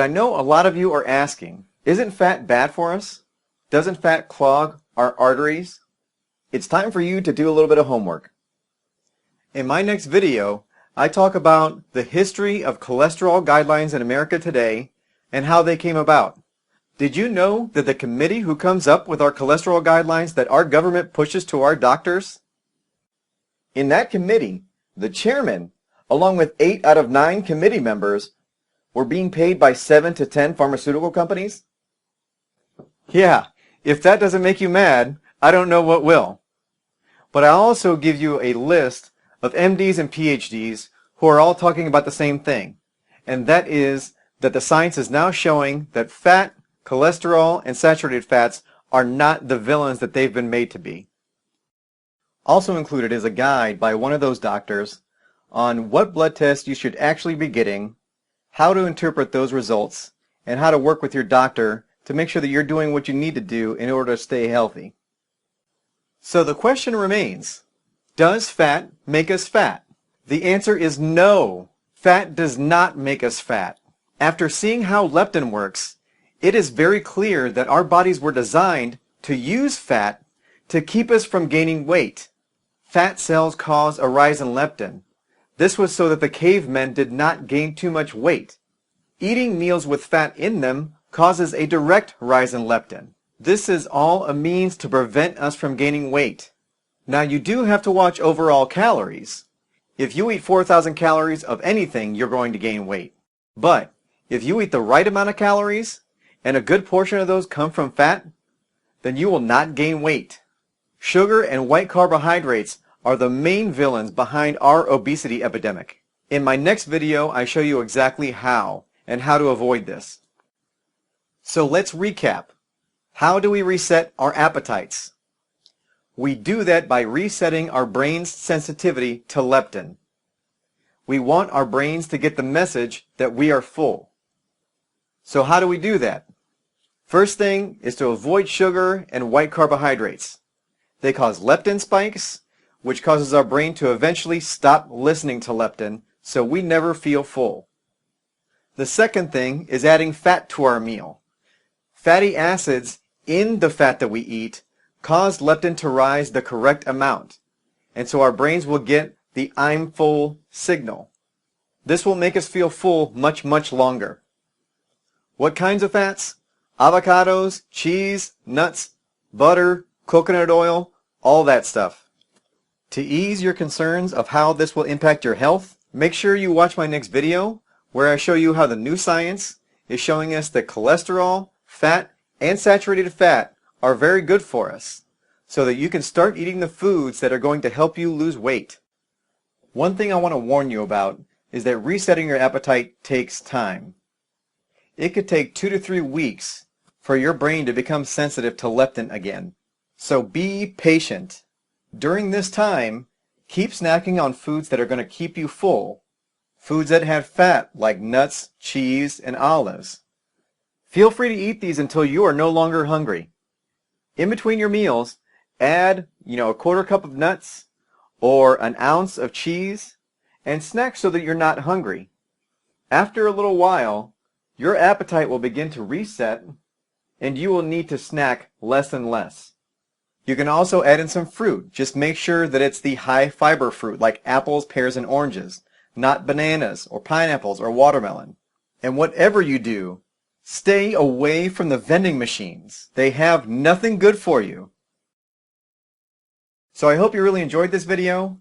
I know a lot of you are asking, isn't fat bad for us? Doesn't fat clog our arteries? It's time for you to do a little bit of homework. In my next video, I talk about the history of cholesterol guidelines in America today and how they came about. Did you know that the committee who comes up with our cholesterol guidelines that our government pushes to our doctors? In that committee, the chairman, along with 8 out of 9 committee members, were being paid by 7 to 10 pharmaceutical companies? Yeah, if that doesn't make you mad, I don't know what will. But I'll also give you a list of MDs and PhDs who are all talking about the same thing, and that is that the science is now showing that fat, cholesterol, and saturated fats are not the villains that they've been made to be. Also included is a guide by one of those doctors on what blood tests you should actually be getting, how to interpret those results, and how to work with your doctor to make sure that you're doing what you need to do in order to stay healthy. So the question remains, does fat make us fat? The answer is no. Fat does not make us fat. After seeing how leptin works, it is very clear that our bodies were designed to use fat to keep us from gaining weight. Fat cells cause a rise in leptin. This was so that the cavemen did not gain too much weight. Eating meals with fat in them causes a direct rise in leptin. This is all a means to prevent us from gaining weight. Now you do have to watch overall calories. If you eat 4,000 calories of anything, you're going to gain weight. But if you eat the right amount of calories, and a good portion of those come from fat, then you will not gain weight. Sugar and white carbohydrates are the main villains behind our obesity epidemic. In my next video, I show you exactly how and how to avoid this. So let's recap. How do we reset our appetites? We do that by resetting our brain's sensitivity to leptin. We want our brains to get the message that we are full. So how do we do that? First thing is to avoid sugar and white carbohydrates. They cause leptin spikes, which causes our brain to eventually stop listening to leptin, so we never feel full. The second thing is adding fat to our meal. Fatty acids in the fat that we eat cause leptin to rise the correct amount, and so our brains will get the I'm full signal. This will make us feel full much, much longer. What kinds of fats? Avocados, cheese, nuts, butter, coconut oil, all that stuff. To ease your concerns of how this will impact your health, make sure you watch my next video where I show you how the new science is showing us that cholesterol, fat, and saturated fat are very good for us, so that you can start eating the foods that are going to help you lose weight. One thing I want to warn you about is that resetting your appetite takes time. It could take 2 to 3 weeks for your brain to become sensitive to leptin again. So be patient. During this time, keep snacking on foods that are going to keep you full. Foods that have fat like nuts, cheese, and olives. Feel free to eat these until you are no longer hungry. In between your meals, add, a 1/4 cup of nuts or an ounce of cheese and snack so that you're not hungry. After a little while, your appetite will begin to reset and you will need to snack less and less. You can also add in some fruit. Just make sure that it's the high fiber fruit like apples, pears, and oranges, not bananas or pineapples or watermelon. And whatever you do, stay away from the vending machines. They have nothing good for you. So I hope you really enjoyed this video.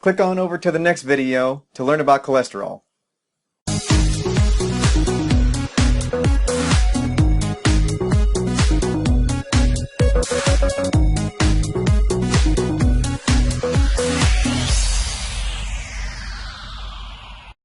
Click on over to the next video to learn about cholesterol.